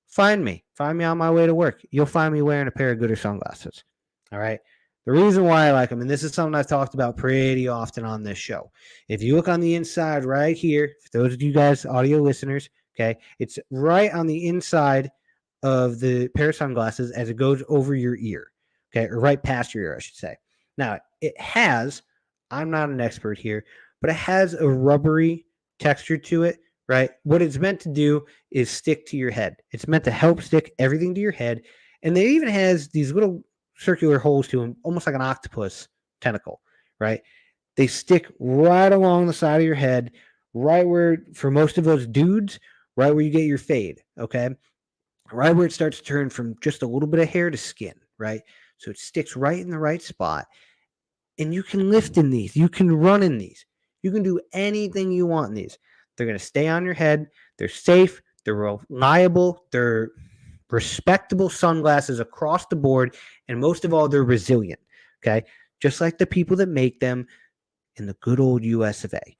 find me on my way to work. You'll find me wearing a pair of Gooder sunglasses. All right. The reason why I like them, and this is something I've talked about pretty often on this show. If you look on the inside right here, for those of you guys, audio listeners, okay, it's right on the inside of the pair of sunglasses as it goes over your ear, okay, or right past your ear, I should say. Now, it has, I'm not an expert here, but it has a rubbery texture to it, right? What it's meant to do is stick to your head. It's meant to help stick everything to your head. And they even has these little circular holes to them, almost like an octopus tentacle, right? They stick right along the side of your head, right where, for most of those dudes, right where you get your fade, okay? Right where it starts to turn from just a little bit of hair to skin, right? So it sticks right in the right spot. And you can lift in these. You can run in these. You can do anything you want in these. They're going to stay on your head. They're safe. They're reliable. They're respectable sunglasses across the board. And most of all, they're resilient. Okay. Just like the people that make them in the good old US of A.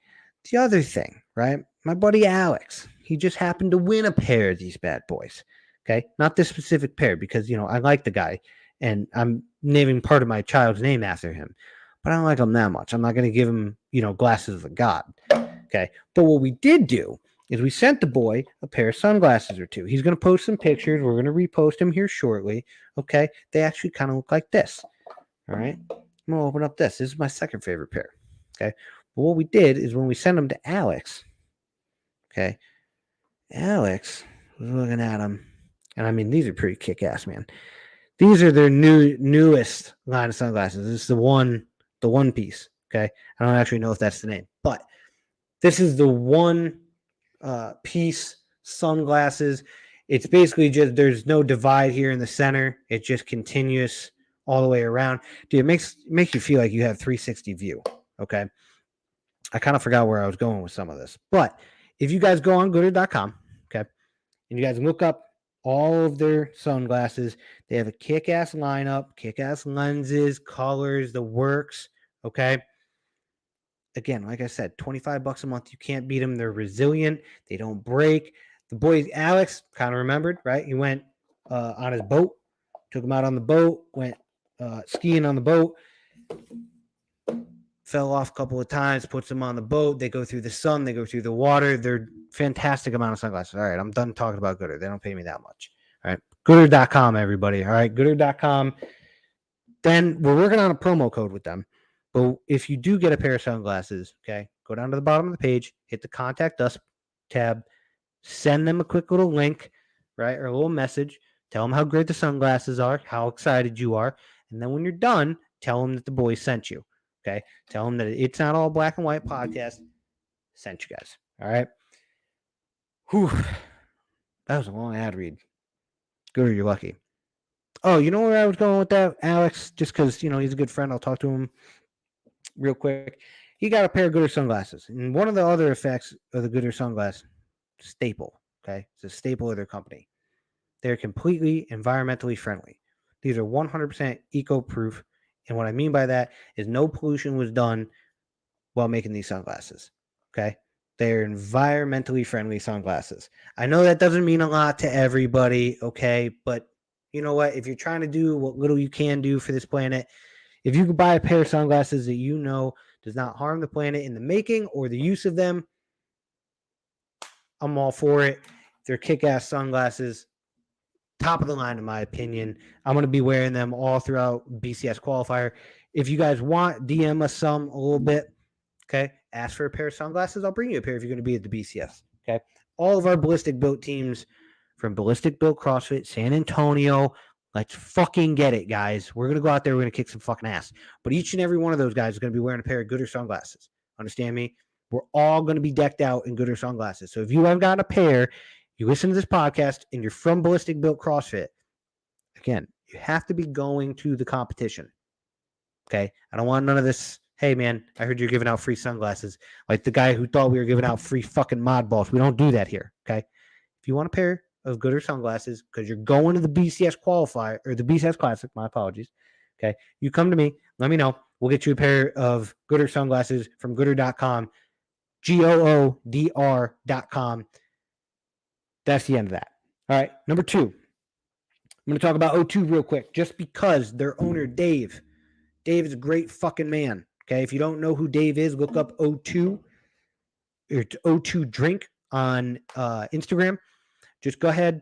The other thing, right? My buddy Alex, he just happened to win a pair of these bad boys. Okay. Not this specific pair because, I like the guy and I'm naming part of my child's name after him. But I don't like him that much. I'm not going to give him, Glasses of the God. Okay. But what we did do is we sent the boy a pair of sunglasses or two. He's going to post some pictures. We're going to repost them here shortly. Okay. They actually kind of look like this. All right. I'm going to open up this. This is my second favorite pair. Okay. But what we did is when we sent them to Alex, okay, Alex was looking at them. And I mean, these are pretty kick ass, man. These are their newest line of sunglasses. This is the one piece. Okay. I don't actually know if that's the name, but this is the one piece sunglasses. It's basically just, there's no divide here in the center. It's just continuous all the way around. Dude, it makes you feel like you have 360 view. Okay. I kind of forgot where I was going with some of this, but if you guys go on gooder.com, okay, and you guys look up all of their sunglasses, they have a kick-ass lineup, kick-ass lenses, colors, the works, okay? Again, like I said, $25 a month. You can't beat them. They're resilient. They don't break. The boy, Alex, kind of remembered, right? He went on his boat, took him out on the boat, went skiing on the boat, fell off a couple of times, puts them on the boat. They go through the sun. They go through the water. They're fantastic amount of sunglasses. All right, I'm done talking about Gooder. They don't pay me that much. All right, Gooder.com, everybody. All right, Gooder.com. Then we're working on a promo code with them. But if you do get a pair of sunglasses, okay, go down to the bottom of the page, hit the Contact Us tab, send them a quick little link, right, or a little message. Tell them how great the sunglasses are, how excited you are. And then when you're done, tell them that the boys sent you. Okay. Tell them that It's Not All Black and White podcast sent you guys. All right. Whew. That was a long ad read. Good, or you're lucky. Oh, you know where I was going with that, Alex? Just because, he's a good friend. I'll talk to him real quick. He got a pair of Gooder sunglasses. And one of the other effects of the Gooder sunglass, staple. Okay. It's a staple of their company. They're completely environmentally friendly. These are 100% eco-proof. And what I mean by that is no pollution was done while making these sunglasses. Okay. They're environmentally friendly sunglasses. I know that doesn't mean a lot to everybody, okay? But you know what? If you're trying to do what little you can do for this planet, if you could buy a pair of sunglasses that you know does not harm the planet in the making or the use of them, I'm all for it. They're kick-ass sunglasses, top of the line in my opinion. I'm going to be wearing them all throughout BCS qualifier. If you guys want, DM us some a little bit. Okay, ask for a pair of sunglasses. I'll bring you a pair if you're going to be at the BCS. Okay, all of our ballistic built teams from Ballistic Built CrossFit, San Antonio. Let's fucking get it, guys. We're going to go out there. We're going to kick some fucking ass. But each and every one of those guys is going to be wearing a pair of Gooder sunglasses. Understand me? We're all going to be decked out in Gooder sunglasses. So if you have got a pair, you listen to this podcast, and you're from Ballistic Built CrossFit, again, you have to be going to the competition. Okay? I don't want none of this. Hey, man, I heard you're giving out free sunglasses. Like the guy who thought we were giving out free fucking mod balls. We don't do that here. Okay? If you want a pair of Gooder sunglasses because you're going to the BCS qualifier or the BCS Classic, my apologies. Okay. You come to me, let me know. We'll get you a pair of Gooder sunglasses from Gooder.com, GOODR.com. That's the end of that. All right. Number 2, I'm going to talk about O2 real quick just because their owner, Dave is a great fucking man. Okay. If you don't know who Dave is, look up O2 or O2 Drink on Instagram. Just go ahead,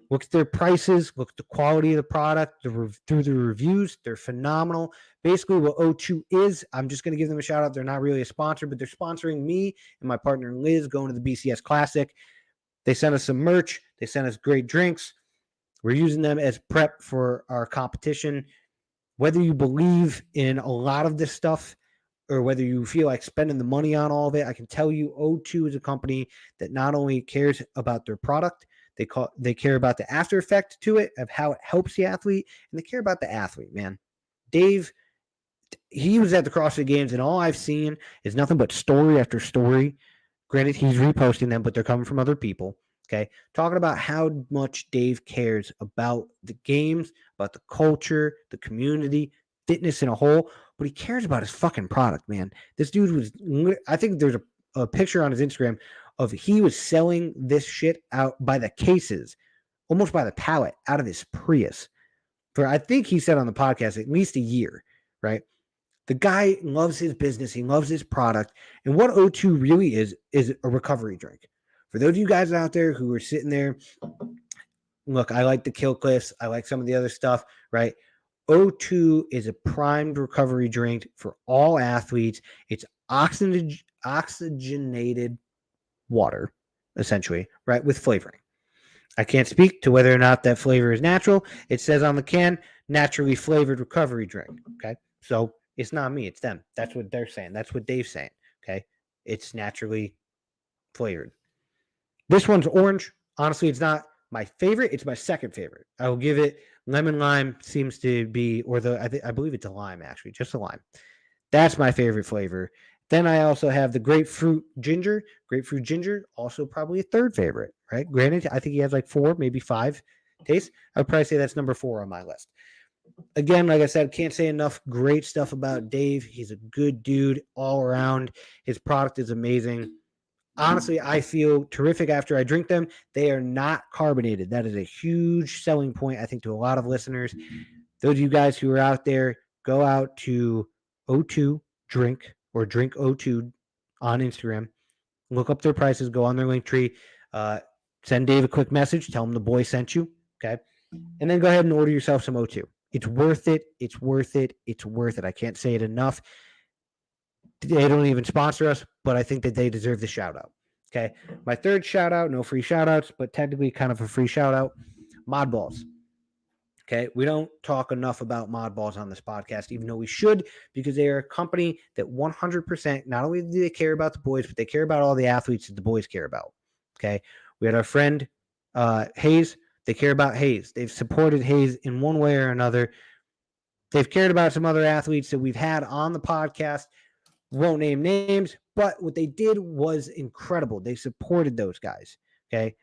look at their prices, look at the quality of the product, through the reviews. They're phenomenal. Basically, what O2 is, I'm just going to give them a shout out. They're not really a sponsor, but they're sponsoring me and my partner Liz going to the BCS Classic. They sent us some merch. They sent us great drinks. We're using them as prep for our competition. Whether you believe in a lot of this stuff or whether you feel like spending the money on all of it, I can tell you O2 is a company that not only cares about their product, they care about the after effect to it of how it helps the athlete, and they care about the athlete, man. Dave, he was at the CrossFit Games, and all I've seen is nothing but story after story. Granted, he's reposting them, but they're coming from other people. Okay. Talking about how much Dave cares about the games, about the culture, the community, fitness in a whole, but he cares about his fucking product, man. This dude was, I think there's a picture on his Instagram of he was selling this shit out by the cases, almost by the pallet, out of his Prius for, I think he said on the podcast, at least a year, right? The guy loves his business. He loves his product. And what O2 really is a recovery drink. For those of you guys out there who are sitting there, look, I like the Kill Cliffs. I like some of the other stuff, right? O2 is a primed recovery drink for all athletes. It's oxygenated water, essentially, right, with flavoring. I can't speak to whether or not that flavor is natural. It says on the can, naturally flavored recovery drink, okay? So it's not me, it's them. That's what they're saying. That's what Dave's saying, okay? It's naturally flavored. This one's orange. Honestly, it's not my favorite. It's my second favorite. I will give it lemon lime seems to be, or I believe it's a lime actually, just a lime. That's my favorite flavor. Then I also have the grapefruit ginger. Grapefruit ginger, also probably a third favorite, right? Granted, I think he has like 4, maybe 5 tastes. I would probably say that's number 4 on my list. Again, like I said, can't say enough great stuff about Dave. He's a good dude all around. His product is amazing. Honestly, I feel terrific after I drink them. They are not carbonated. That is a huge selling point, I think, to a lot of listeners. Those of you guys who are out there, go out to O2 Drink or Drink O2 on Instagram. Look up their prices. Go on their link tree. Send Dave a quick message. Tell him the boy sent you. Okay. And then go ahead and order yourself some O2. It's worth it. It's worth it. It's worth it. I can't say it enough. They don't even sponsor us, but I think that they deserve the shout out. Okay. My third shout out, no free shout outs, but technically kind of a free shout out, Mod Balls. Okay. We don't talk enough about Mod Balls on this podcast, even though we should, because they are a company that 100%, not only do they care about the boys, but they care about all the athletes that the boys care about. Okay. We had our friend Hayes. They care about Hayes. They've supported Hayes in one way or another. They've cared about some other athletes that we've had on the podcast. Won't name names, but what they did was incredible. They supported those guys. Okay.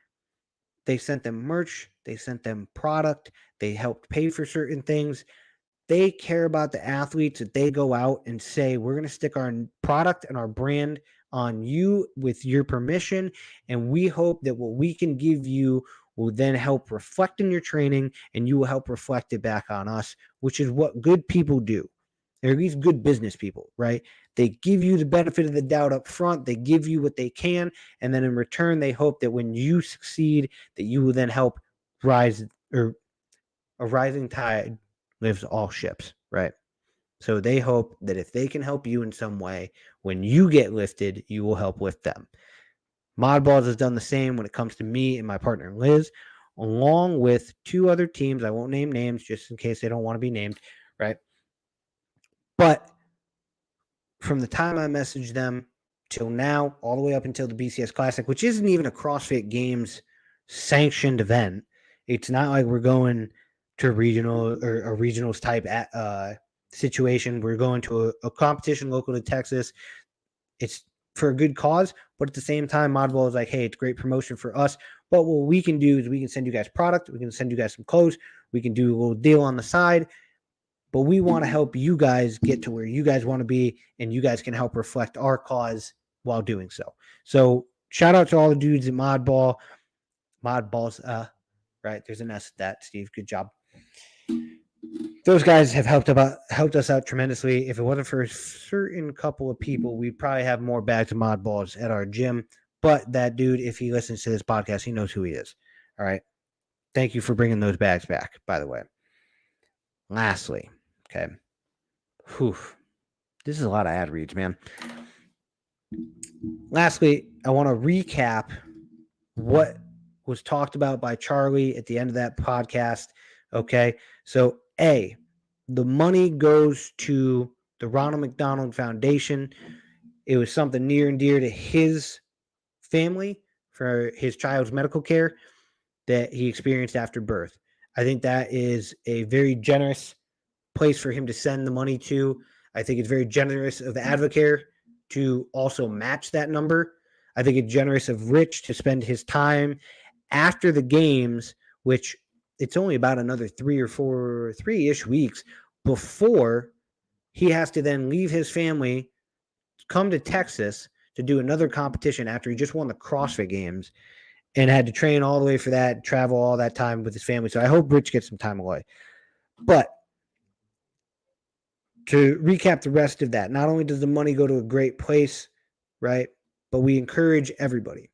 They sent them merch. They sent them product. They helped pay for certain things. They care about the athletes that they go out and say, we're going to stick our product and our brand on you with your permission. And we hope that what we can give you will then help reflect in your training, and you will help reflect it back on us, which is what good people do. Or at least good business people, right? They give you the benefit of the doubt up front. They give you what they can. And then in return, they hope that when you succeed, that you will then help rise, or a rising tide lifts all ships, right? So they hope that if they can help you in some way, when you get lifted, you will help lift them. Modballs has done the same when it comes to me and my partner Liz, along with 2 other teams. I won't name names just in case they don't want to be named, right? But from the time I messaged them till now, all the way up until the BCS Classic, which isn't even a CrossFit Games sanctioned event. It's not like we're going to a regional or a regionals type situation. We're going to a competition local to Texas. It's for a good cause, but at the same time, Modball is like, hey, it's great promotion for us. But what we can do is we can send you guys product. We can send you guys some clothes. We can do a little deal on the side. But we want to help you guys get to where you guys want to be, and you guys can help reflect our cause while doing so. So shout out to all the dudes at Modballs, right? There's an S at that, Steve. Good job. Those guys have helped us out tremendously. If it wasn't for a certain couple of people, we'd probably have more bags of Modballs at our gym. But that dude, if he listens to this podcast, he knows who he is. All right. Thank you for bringing those bags back, by the way. Lastly, okay. Whew. This is a lot of ad reads, man. Lastly, I want to recap what was talked about by Charlie at the end of that podcast. Okay. So, A, the money goes to the Ronald McDonald Foundation. It was something near and dear to his family for his child's medical care that he experienced after birth. I think that is a very generous place for him to send the money to. I think it's very generous of Advocare to also match that number. I think it's generous of Rich to spend his time after the games, which it's only about another 3-ish weeks before he has to then leave his family, come to Texas to do another competition after he just won the CrossFit Games and had to train all the way for that, travel all that time with his family. So I hope Rich gets some time away. But to recap the rest of that, not only does the money go to a great place, right, but we encourage everybody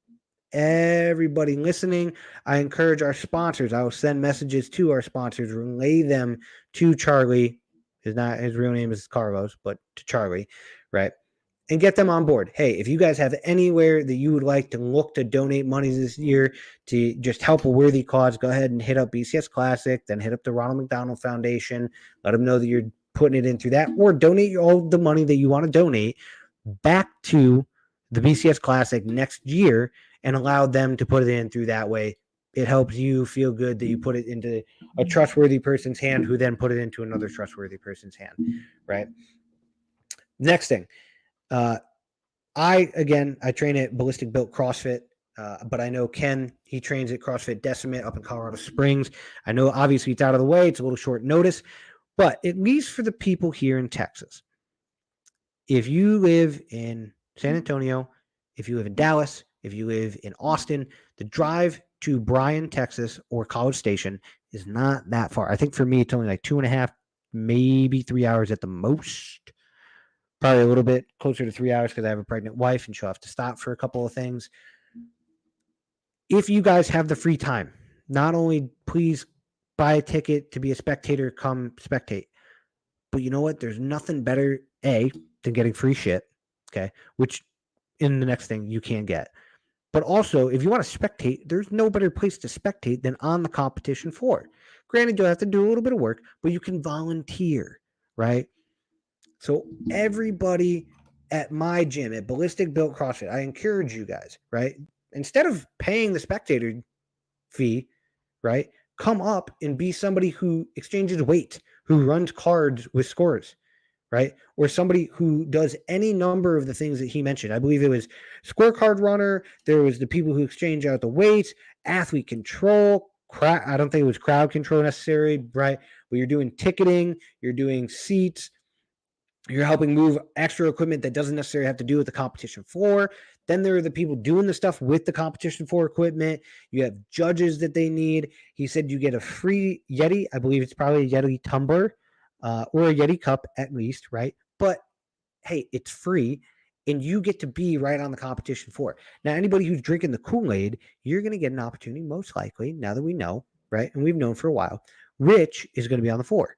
listening. I encourage our sponsors. I will send messages to our sponsors, relay them to Charlie. His real name is Carlos, but to Charlie, right? And get them on board. Hey, if you guys have anywhere that you would like to look to donate money this year to just help a worthy cause, go ahead and hit up BCS Classic, then hit up the Ronald McDonald Foundation. Let them know that you're putting it in through that, or donate all the money that you want to donate back to the BCS Classic next year and allow them to put it in through that way. It helps you feel good that you put it into a trustworthy person's hand who then put it into another trustworthy person's hand, right? Next thing. I train at Ballistic Built CrossFit, but I know Ken, he trains at CrossFit Decimate up in Colorado Springs. I know obviously it's out of the way. It's a little short notice, but at least for the people here in Texas, if you live in San Antonio, if you live in Dallas, if you live in Austin, the drive to Bryan, Texas, or College Station is not that far. I think for me, it's only like 2.5, maybe 3 hours at the most. Probably a little bit closer to 3 hours because I have a pregnant wife and she'll have to stop for a couple of things. If you guys have the free time, not only please buy a ticket to be a spectator, come spectate. But you know what? There's nothing better, A, than getting free shit, okay, which in the next thing you can get. But also, if you want to spectate, there's no better place to spectate than on the competition floor. Granted, you'll have to do a little bit of work, but you can volunteer, right? So everybody at my gym, at Ballistic Built CrossFit, I encourage you guys, right? Instead of paying the spectator fee, right, come up and be somebody who exchanges weight, who runs cards with scores, right? Or somebody who does any number of the things that he mentioned. I believe it was scorecard runner. There was the people who exchange out the weights, athlete control. I don't think it was crowd control necessarily, right? But you're doing ticketing, you're doing seats, You're helping move extra equipment that doesn't necessarily have to do with the competition floor. Then there are the people doing the stuff with the competition floor equipment. You have judges that they need. He said you get a free Yeti. I believe it's probably a Yeti tumbler or a Yeti cup at least, right? But hey, it's free and you get to be right on the competition floor. Now, anybody who's drinking the Kool-Aid, you're going to get an opportunity, most likely, now that we know, right? And we've known for a while. Rich is going to be on the floor.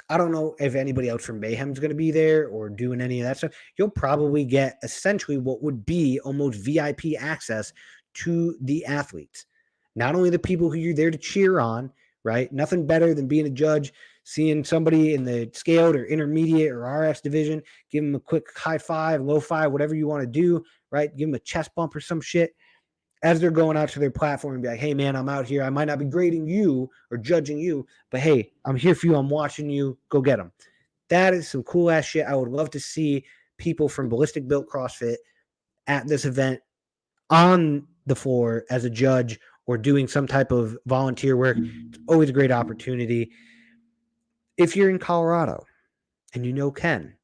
I don't know if anybody else from Mayhem is going to be there or doing any of that stuff. You'll probably get essentially what would be almost VIP access to the athletes. Not only the people who you're there to cheer on, right? Nothing better than being a judge, seeing somebody in the scaled or intermediate or RS division, give them a quick high five, low five, whatever you want to do, right? Give them a chest bump or some shit as they're going out to their platform and be like, hey, man, I'm out here. I might not be grading you or judging you, but hey, I'm here for you. I'm watching you. Go get them. That is some cool ass shit. I would love to see people from Ballistic Built CrossFit at this event on the floor as a judge or doing some type of volunteer work. It's always a great opportunity. If you're in Colorado and you know Ken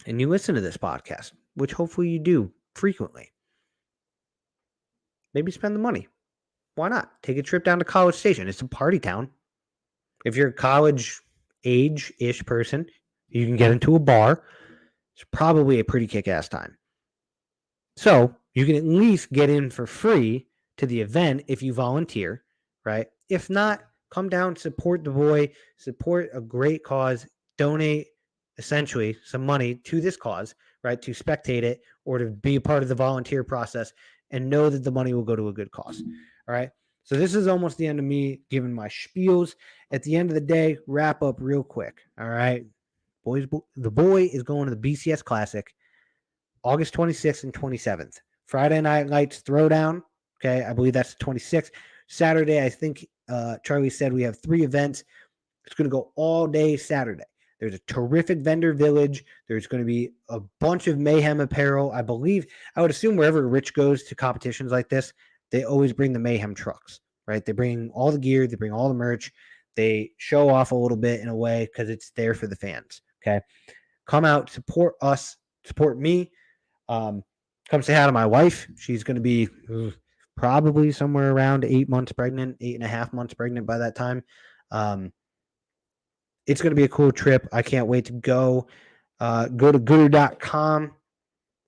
and you listen to this podcast, which hopefully you do frequently, maybe spend the money. Why not? Take a trip down to College Station. It's a party town. If you're a college age-ish person, you can get into a bar. It's probably a pretty kick-ass time. So you can at least get in for free to the event if you volunteer, right? If not, come down, support the boy, support a great cause, donate essentially some money to this cause, right? To spectate it or to be a part of the volunteer process and know that the money will go to a good cause. All right. So this is almost the end of me giving my spiels. At the end of the day, wrap up real quick. All right. Boys, the boy is going to the BCS Classic August 26th and 27th. Friday Night Lights Throwdown. Okay. I believe that's the 26th. Saturday, I think Charlie said we have 3 events. It's going to go all day Saturday. There's a terrific vendor village. There's going to be a bunch of Mayhem apparel. I believe, I would assume wherever Rich goes to competitions like this, they always bring the Mayhem trucks, right? They bring all the gear. They bring all the merch. They show off a little bit in a way because it's there for the fans, okay? Come out, support us, support me. Come say hi to my wife. She's going to be probably somewhere around 8 months pregnant, 8.5 months pregnant by that time. It's going to be a cool trip. I can't wait to go. Go to Guru.com.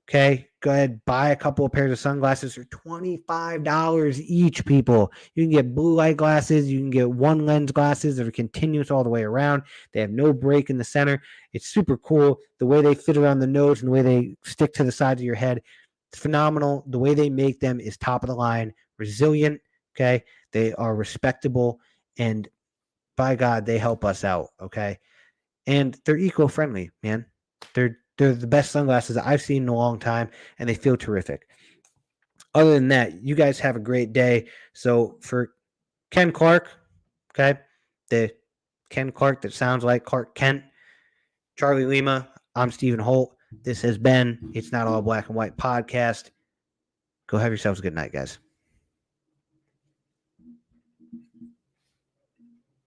Okay. Go ahead. Buy a couple of pairs of sunglasses for $25 each, people. You can get blue light glasses. You can get one lens glasses that are continuous all the way around. They have no break in the center. It's super cool. The way they fit around the nose and the way they stick to the sides of your head. It's phenomenal. The way they make them is top of the line, resilient. Okay. They are respectable, and by God, they help us out, okay? And they're eco-friendly, man. They're the best sunglasses I've seen in a long time, and they feel terrific. Other than that, you guys have a great day. So for Ken Clark, okay, the Ken Clark that sounds like Clark Kent, Charlie Lima, I'm Stephen Holt. This has been It's Not All Black and White podcast. Go have yourselves a good night, guys.